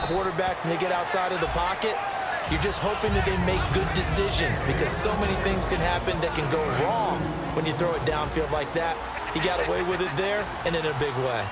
quarterbacks and they get outside of the pocket, you're just hoping that they make good decisions because so many things can happen that can go wrong when you throw it downfield like that. He got away with it there and in a big way.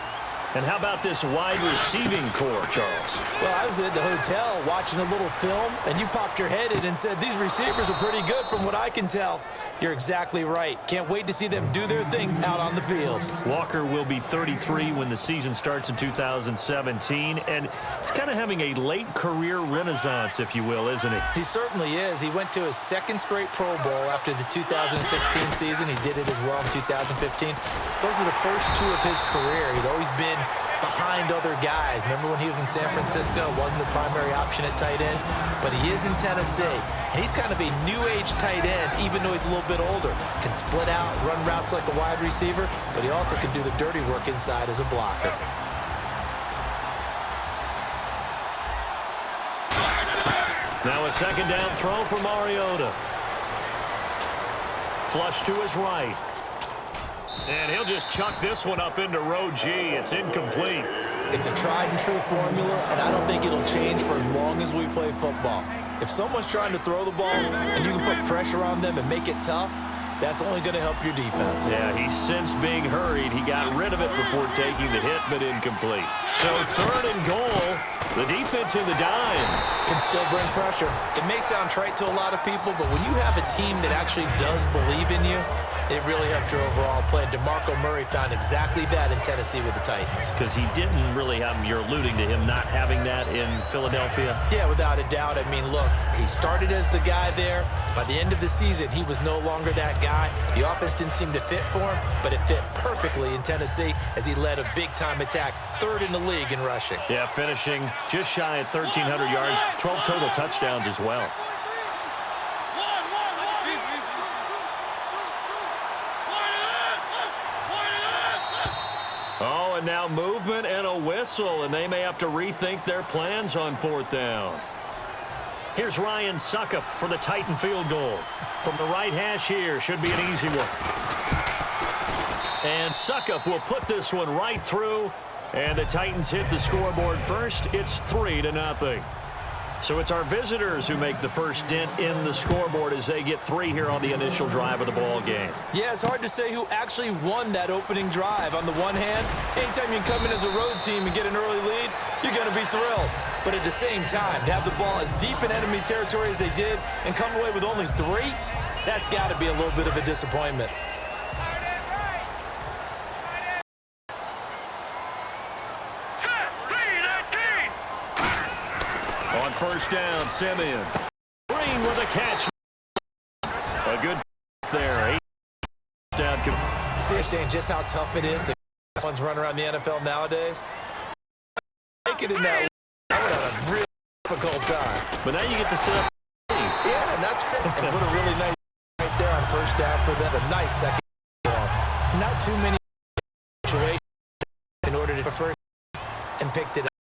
And how about this wide receiving core, Charles? Well, I was at the hotel watching a little film, and you popped your head in and said, these receivers are pretty good from what I can tell. You're exactly right. Can't wait to see them do their thing out on the field. Walker will be 33 when the season starts in 2017, and he's kind of having a late career renaissance, if you will, isn't he? He certainly is. He went to his second straight Pro Bowl after the 2016 season. He did it as well in 2015. Those are the first two of his career. He'd always been behind other guys. Remember when he was in San Francisco, wasn't the primary option at tight end, but he is in Tennessee, and he's kind of a new age tight end, even though he's a little bit older. Can split out, run routes like a wide receiver, but he also can do the dirty work inside as a blocker. Now a second down throw for Mariota. Flush to his right. And he'll just chuck this one up into row G. It's incomplete. It's a tried and true formula, and I don't think it'll change for as long as we play football. If someone's trying to throw the ball and you can put pressure on them and make it tough, that's only going to help your defense. Yeah, he sensed being hurried. He got rid of it before taking the hit, but incomplete. So 3rd and goal. The defense in the dime. Can still bring pressure. It may sound trite to a lot of people, but when you have a team that actually does believe in you, it really helps your overall play. DeMarco Murray found exactly that in Tennessee with the Titans. Because he didn't really have, you're alluding to him not having that in Philadelphia? Yeah, without a doubt. I mean, look, he started as the guy there. By the end of the season, he was no longer that guy. The offense didn't seem to fit for him, but it fit perfectly in Tennessee as he led a big-time attack, 3rd in the league in rushing. Yeah, finishing just shy of 1,300 yards, 12 total touchdowns as well. Oh, and now movement and a whistle, and they may have to rethink their plans on 4th down. Here's Ryan Succop for the Titan field goal. From the right hash here, should be an easy one. And Succop will put this one right through, and the Titans hit the scoreboard first. It's 3-0. So it's our visitors who make the first dent in the scoreboard as they get 3 here on the initial drive of the ball game. Yeah, it's hard to say who actually won that opening drive. On the one hand, anytime you come in as a road team and get an early lead, you're going to be thrilled. But at the same time, to have the ball as deep in enemy territory as they did and come away with only 3, that's got to be a little bit of a disappointment. On 1st down, Simeon. Green with a catch. A good there. 8 down. See, you're saying just how tough it is to ones run around the NFL nowadays. Make it in that. I would have a really difficult time. But now you get to sit up. Yeah, and that's fit. And put a really nice right there on 1st down for them. A nice second ball. Not too many situations in order to prefer and picked it up.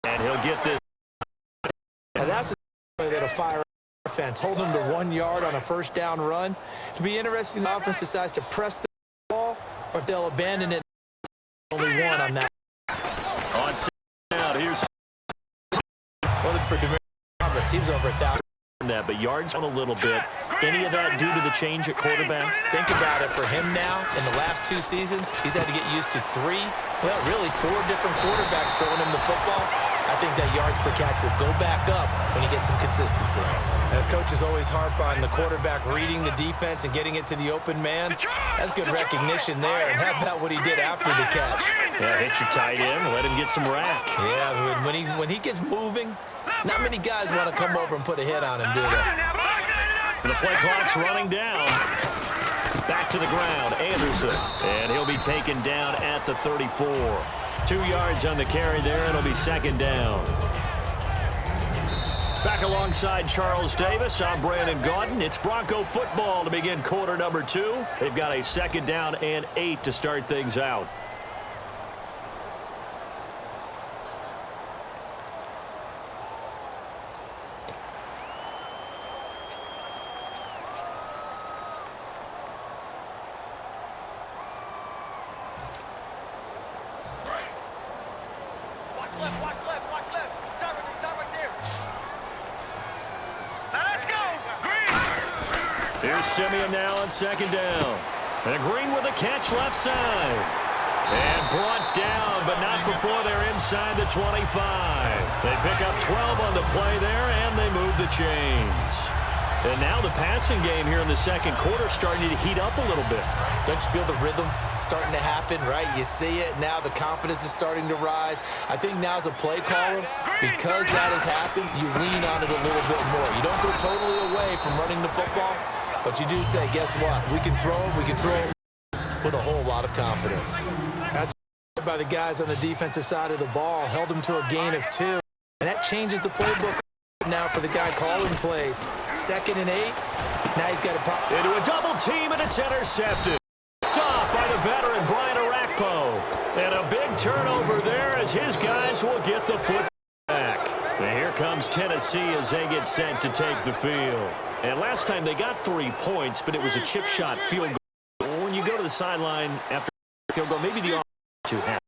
And he'll get this. And that's a way that'll fire offense. Hold them to 1 yard on a 1st down run. It'll be interesting if the offense decides to press the ball or if they'll abandon it. Only one on that. On 2nd down, here's. Looking for Demaryius Thomas. He was over 1,000. That, but yards on a little bit. Any of that due to the change at quarterback? Think about it. For him now, in the last 2 seasons, he's had to get used to 4 different quarterbacks throwing him the football. I think that yards per catch will go back up when he gets some consistency. And coaches always harp on the quarterback reading the defense and getting it to the open man. That's good recognition there. And how about what he did after the catch? Yeah, hit your tight end, let him get some rack. Yeah, when he gets moving, not many guys want to come over and put a hit on him, do they? The play clock's running down. Back to the ground, Anderson. And he'll be taken down at the 34. 2 yards on the carry there. It'll be 2nd down. Back alongside Charles Davis, I'm Brandon Gaudin. It's Bronco football to begin quarter number 2. They've got a 2nd down and 8 to start things out. Here's Simeon now on second down. And Green with a catch left side. And brought down, but not before they're inside the 25. They pick up 12 on the play there, and they move the chains. And now the passing game here in the second quarter starting to heat up a little bit. Don't you feel the rhythm starting to happen, right? You see it now. The confidence is starting to rise. I think now as a play caller, because that has happened, you lean on it a little bit more. You don't go totally away from running the football, but you do say, guess what? We can throw it with a whole lot of confidence. That's by the guys on the defensive side of the ball. Held them to a gain of 2. And that changes the playbook now for the guy calling plays. 2nd and 8. Now he's got a pop. Into a double team, and it's intercepted. Off by the veteran Brian Orakpo. And a big turnover there as his guys will get the foot back. And here comes Tennessee as they get set to take the field. And last time they got 3 points, but it was a chip shot field goal. When you go to the sideline after field goal, maybe the offense to have.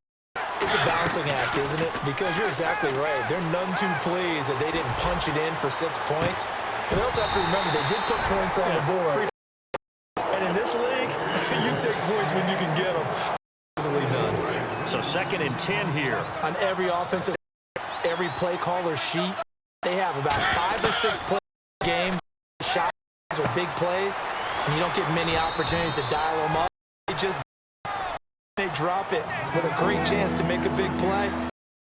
It's a balancing act, isn't it? Because you're exactly right. They're none too pleased that they didn't punch it in for 6 points. But they also have to remember they did put points on the board. And in this league, you take points when you can get them. Easily none. So 2nd and 10 here. On every offensive, every play caller sheet, they have about 5 or 6 plays a game. Shots or big plays, and you don't get many opportunities to dial them up. They drop it with a great chance to make a big play.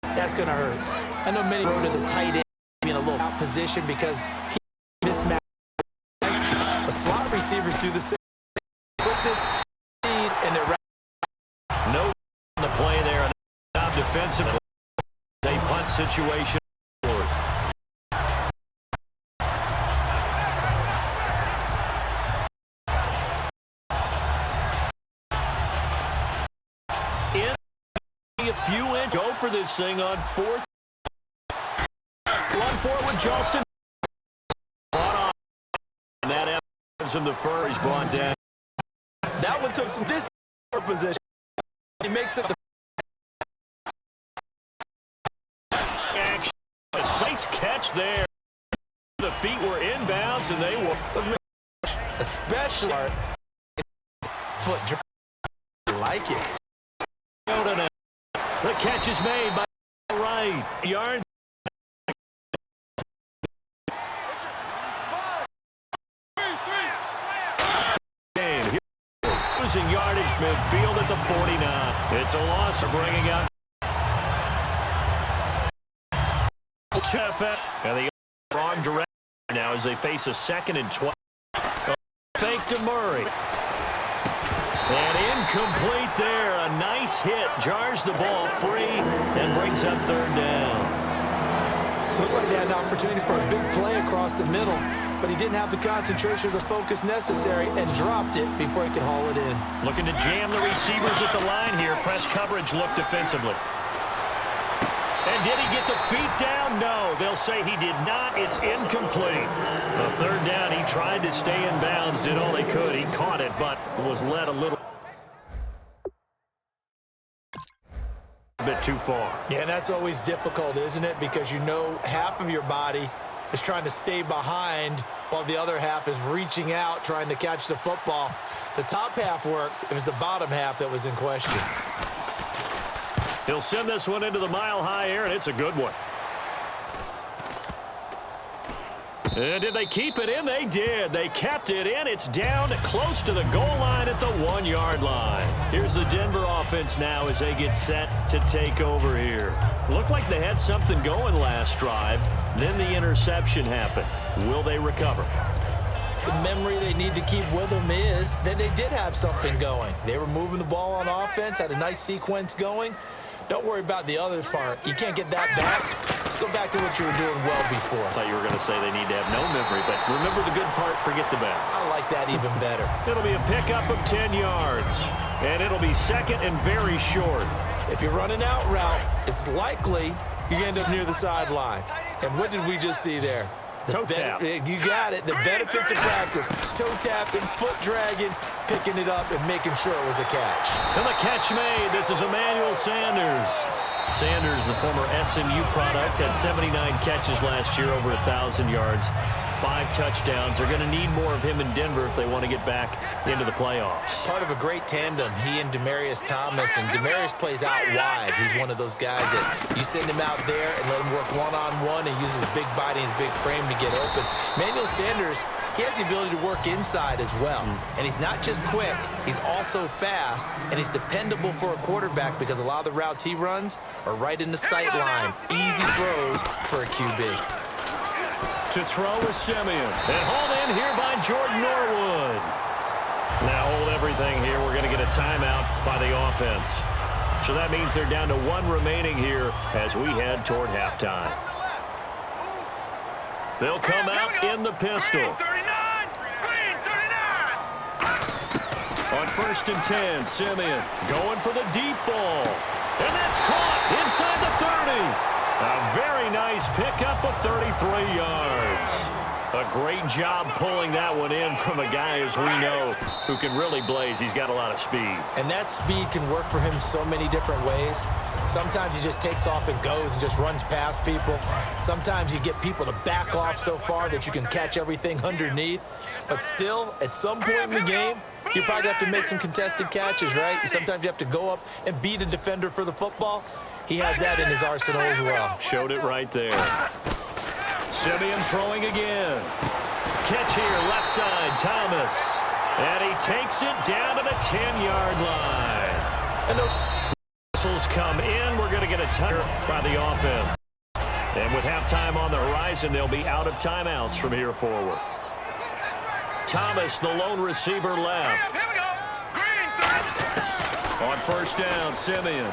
That's going to hurt. I know many go to the tight end being a little out position because he mismatched. The slot receivers do the same. Quickness, speed, and they're no on the play there. And job defensively. A punt situation. Go for this thing on 4th. Run for it with Justin. And that happens in the fur. He's brought down. That one took some distance position. He makes it. A nice catch there. The feet were inbounds, and they were. Especially foot drop. Like it. The catch is made by right. Yard. Losing yardage midfield at the 49. It's a loss of bringing out. And the wrong direction now as they face a 2nd and 12. Fake to Murray. And incomplete there. A nice hit. Jars the ball free and brings up 3rd down. Looked like they had an opportunity for a big play across the middle, but he didn't have the concentration or the focus necessary and dropped it before he could haul it in. Looking to jam the receivers at the line here. Press coverage look defensively. And did he get the feet down? No. They'll say he did not. It's incomplete. The 3rd down, he tried to stay in bounds, did all he could. He caught it, but was led a little bit too far. Yeah, and that's always difficult, isn't it? Because you know half of your body is trying to stay behind while the other half is reaching out, trying to catch the football. The top half worked. It was the bottom half that was in question. He'll send this one into the mile-high air, and it's a good one. And did they keep it in? They did. They kept it in. It's down close to the goal line at the 1-yard line. Here's the Denver offense now as they get set to take over here. Looked like they had something going last drive. Then the interception happened. Will they recover? The memory they need to keep with them is that they did have something going. They were moving the ball on offense, had a nice sequence going. Don't worry about the other part. You can't get that back. Let's go back to what you were doing well before. I thought you were going to say they need to have no memory, but remember the good part, forget the bad. I like that even better. It'll be a pickup of 10 yards, and it'll be 2nd and very short. If you're running out route, it's likely you end up near the sideline. And what did we just see there? Toe tap. You got it. The benefits of practice. Toe tapping, foot dragging, picking it up and making sure it was a catch. And the catch made. This is Emmanuel Sanders. Sanders, the former SMU product, had 79 catches last year, over 1,000 yards, 5 touchdowns. They're going to need more of him in Denver if they want to get back into the playoffs. Part of a great tandem, he and Demaryius Thomas, and Demaryius plays out wide. He's one of those guys that you send him out there and let him work one-on-one and uses his big body and his big frame to get open. Emmanuel Sanders, he has the ability to work inside as well. And he's not just quick, he's also fast, and he's dependable for a quarterback because a lot of the routes he runs are right in the sight line. Easy throws for a QB. To throw is Simeon. And hauled in here by Jordan Norwood. Now hold everything here. We're going to get a timeout by the offense. So that means they're down to 1 remaining here as we head toward halftime. They'll come out in the pistol. On 1st and 10, Simeon going for the deep ball. And that's caught inside the 30. A very nice pickup of 33 yards. A great job pulling that one in from a guy, as we know, who can really blaze. He's got a lot of speed. And that speed can work for him so many different ways. Sometimes he just takes off and goes and just runs past people. Sometimes you get people to back off so far that you can catch everything underneath. But still, at some point in the game, you probably have to make some contested catches, right? Sometimes you have to go up and beat a defender for the football. He has that in his arsenal as well. Showed it right there. Simeon throwing again. Catch here, left side, Thomas. And he takes it down to the 10-yard line. And those whistles come in. We're going to get a touchdown by the offense. And with halftime on the horizon, they'll be out of timeouts from here forward. Thomas, the lone receiver, left. On 1st down, Simeon.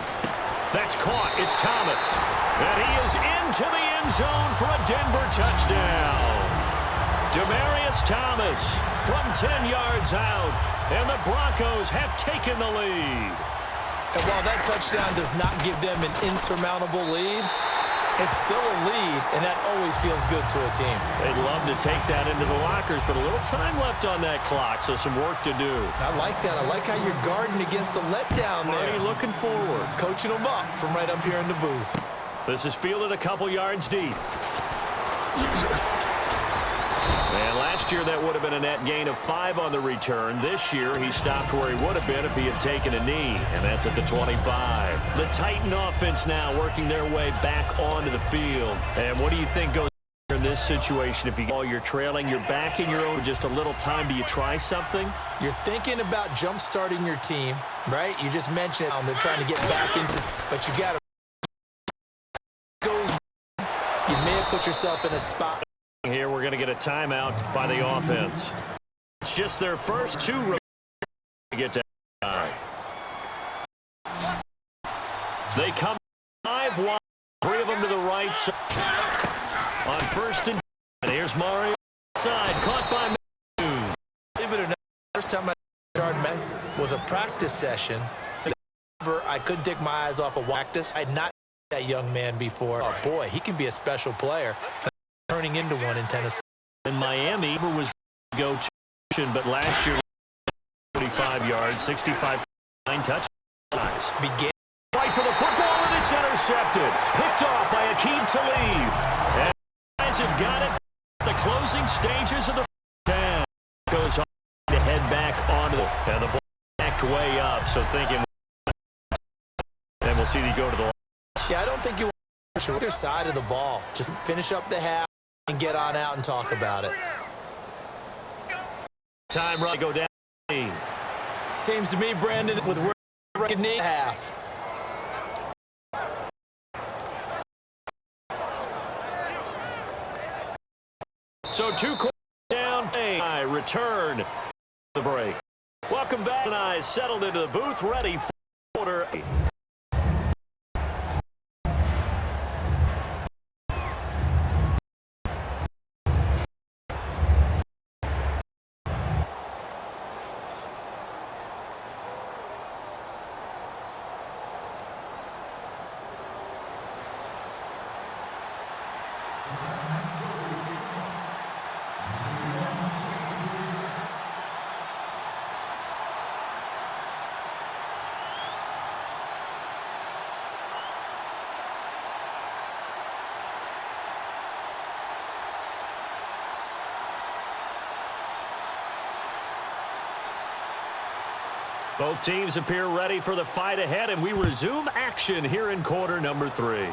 That's caught. It's Thomas. And he is into the end zone for a Denver touchdown. Demaryius Thomas from 10 yards out. And the Broncos have taken the lead. And while that touchdown does not give them an insurmountable lead, it's still a lead, and that always feels good to a team. They'd love to take that into the lockers, but a little time left on that clock, so some work to do. I like that. I like how you're guarding against a letdown there. Already looking forward. Coaching them up from right up here in the booth. This is fielded a couple yards deep. And last year, that would have been a net gain of 5 on the return. This year, he stopped where he would have been if he had taken a knee, and that's at the 25. The Titan offense now working their way back onto the field. And what do you think goes in this situation? If you're trailing, you're back in your own just a little time, do you try something? You're thinking about jump-starting your team, right? You just mentioned it. They're trying to get back into, but you got to you may have put yourself in a spot. Here we're going to get a timeout by the offense. It's just their first 2 to get to time. They come 5 wide, 3 of them to the right side. On 1st and 10, here's Mario side, caught by Matthews. Believe it or not, first time I started was a practice session. I couldn't take my eyes off of practice. I had not seen that young man before. Oh boy, he can be a special player. Turning into one in Tennessee. In Miami, it was go-to, but last year, 45 yards, 65 touchdowns. Began right for the football, and it's intercepted. Picked off by Aqib Talib. And guys have got it. The closing stages of the down goes on to head back onto the, and the ball backed way up. So thinking, and we'll see these go to the. Yeah, I don't think you want to either side of the ball. Just finish up the half and get on out and talk about it. Time run go down. Seems to me, Brandon, with record knee half. So 2 quarters down. I return the break. Welcome back. And I settled into the booth, ready for quarter. Both teams appear ready for the fight ahead, and we resume action here in quarter number 3.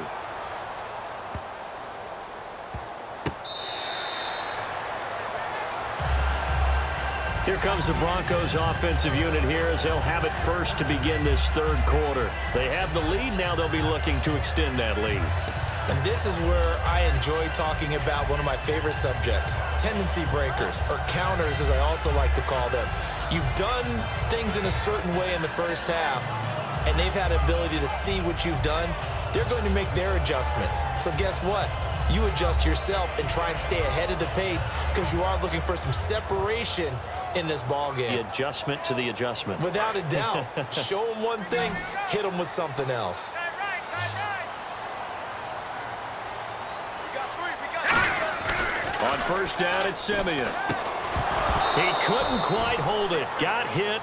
Here comes the Broncos offensive unit here as they'll have it first to begin this third quarter. They have the lead. Now they'll be looking to extend that lead. And this is where I enjoy talking about one of my favorite subjects, tendency breakers, or counters as I also like to call them. You've done things in a certain way in the first half, and they've had the ability to see what you've done. They're going to make their adjustments. So guess what? You adjust yourself and try and stay ahead of the pace because you are looking for some separation in this ball game. The adjustment to the adjustment. Without a doubt. Show them one thing, hit them with something else. On first down, it's Simeon. He couldn't quite hold it. Got hit.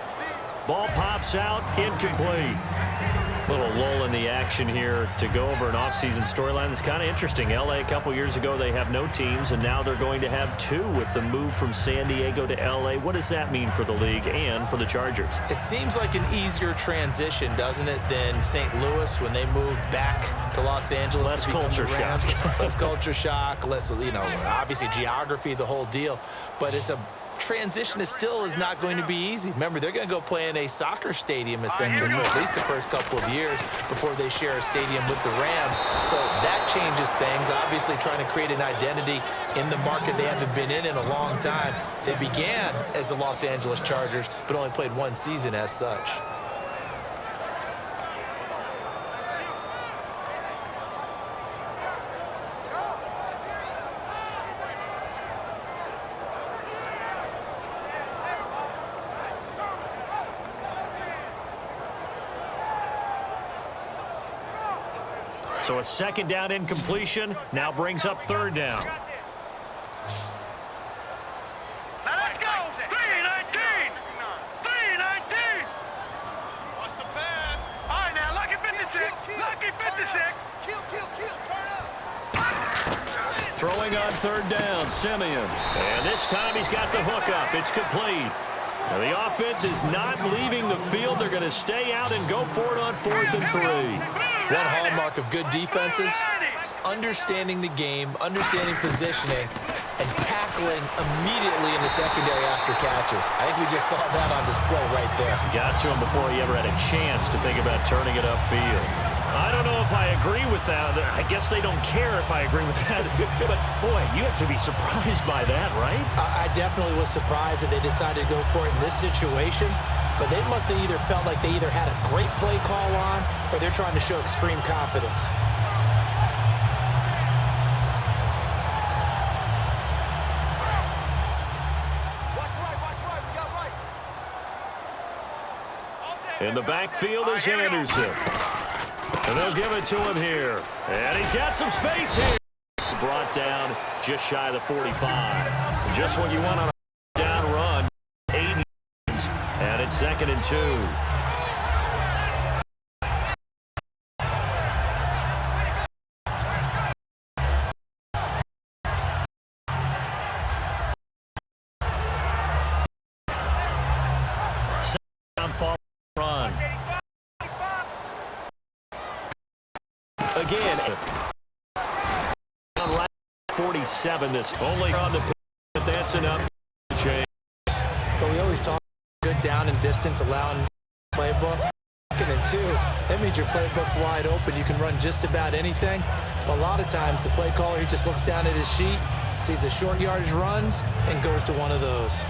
Ball pops out. Incomplete. Little lull in the action here to go over an offseason storyline that's kind of interesting. L.A. a couple years ago, they have no teams, and now they're going to have 2 with the move from San Diego to L.A. What does that mean for the league and for the Chargers? It seems like an easier transition, doesn't it, than St. Louis when they moved back to Los Angeles. Less culture shock. Less culture shock, less, obviously geography, the whole deal. But it's a transition still is not going to be easy. Remember, they're going to go play in a soccer stadium essentially for at least the first couple of years before they share a stadium with the Rams. So that changes things. Obviously trying to create an identity in the market they haven't been in a long time. They began as the Los Angeles Chargers, but only played one season as such. So a second down incompletion now brings up third down. Now let's go. 3-19. 3-19. Watch the pass. All right, now, lucky 56. Lucky 56. Kill, turn up. Throwing on third down, Simeon. And this time he's got the hook up. It's complete. Now the offense is not leaving the field. They're going to stay out and go for it on 4th and 3. One hallmark of good defenses is understanding the game, understanding positioning, and tackling immediately in the secondary after catches. I think we just saw that on display right there. Got to him before he ever had a chance to think about turning it upfield. I don't know if I agree with that. I guess they don't care if I agree with that. But, boy, you have to be surprised by that, right? I definitely was surprised that they decided to go for it in this situation. But they must have either felt like they either had a great play call on or they're trying to show extreme confidence. In the backfield is Anderson. And they'll give it to him here. And he's got some space here. Brought down just shy of the 45. Just what you want on a down run. 8 yards. And it's 2nd and 2. Run. Again. 47. This only on the pitch, but that's enough to change. But we always talk good down and distance, allowing playbook. 2nd and 2. That means your playbook's wide open. You can run just about anything. But a lot of times the play caller, he just looks down at his sheet, sees the short yardage runs, and goes to one of those.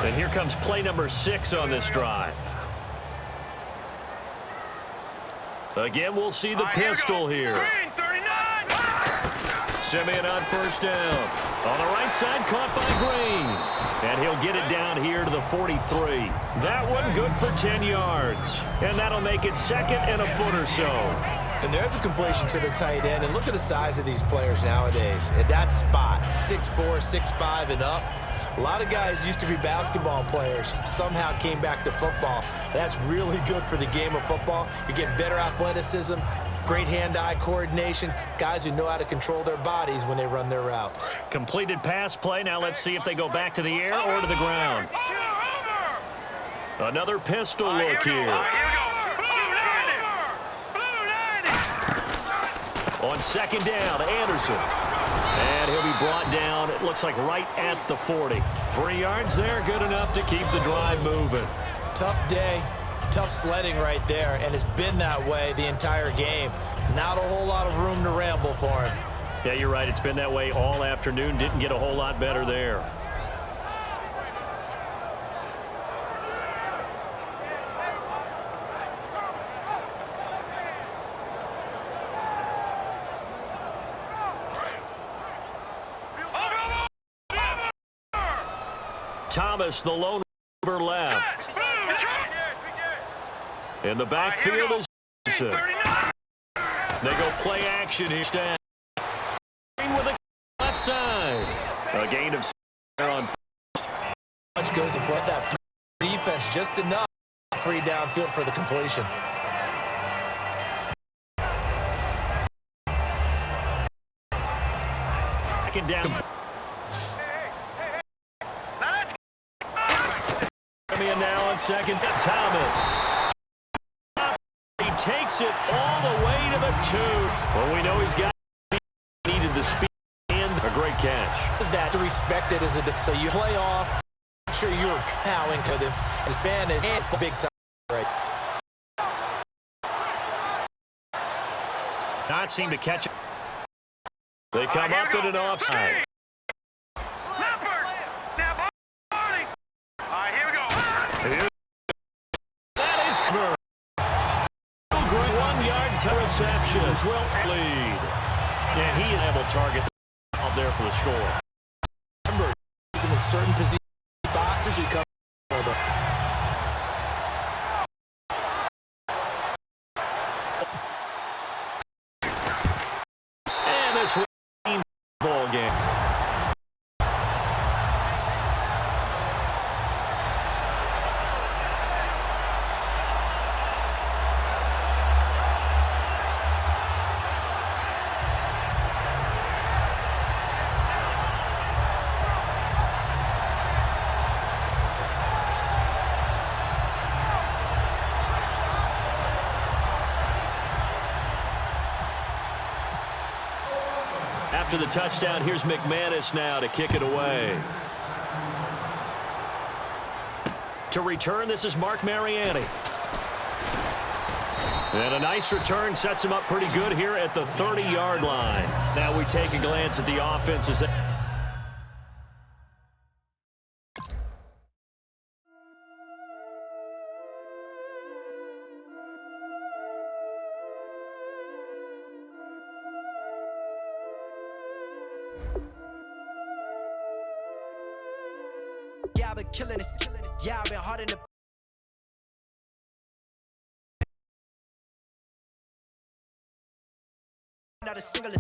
And here comes play number 6 on this drive. Again, we'll see the pistol here. Simeon on first down. On the right side, caught by Green. And he'll get it down here to the 43. That one good for 10 yards. And that'll make it 2nd and a foot or so. And there's a completion to the tight end. And look at the size of these players nowadays. At that spot, 6'4", 6'5", and up. A lot of guys used to be basketball players, somehow came back to football. That's really good for the game of football. You're getting better athleticism, great hand-eye coordination, guys who know how to control their bodies when they run their routes. Completed pass play. Now let's see if they go back to the air or to the ground. Another pistol look here. Here we go. Blue 90. On second down, Anderson. And he'll be brought down, it looks like right at the 40. 3 yards there, good enough to keep the drive moving. Tough day, tough sledding right there, and it's been that way the entire game. Not a whole lot of room to ramble for him. Yeah, you're right. It's been that way all afternoon. Didn't get a whole lot better there. Thomas, the lone receiver left. In the backfield is Johnson. They go play action here. Stan with the left side. A gain of on Much goes to play that defense just enough free downfield for the completion. second down. Now on second, Thomas. He takes it all the way to the 2. Well, we know he's got needed the speed and a great catch. That's respected as a so you play off. Make sure you're plowing to them, expanded and big time. Right. Not seem to catch it. They come up in an offside. Receptions will lead. And he able to target out there for the score. Remember, he's in certain positions, boxes, he comes over. And this was ball game. After the touchdown, here's McManus now to kick it away. To return, this is Mark Mariani. And a nice return sets him up pretty good here at the 30-yard line. Now we take a glance at the offense as yeah, I've been killing it. Yeah, I've been hard in the not a single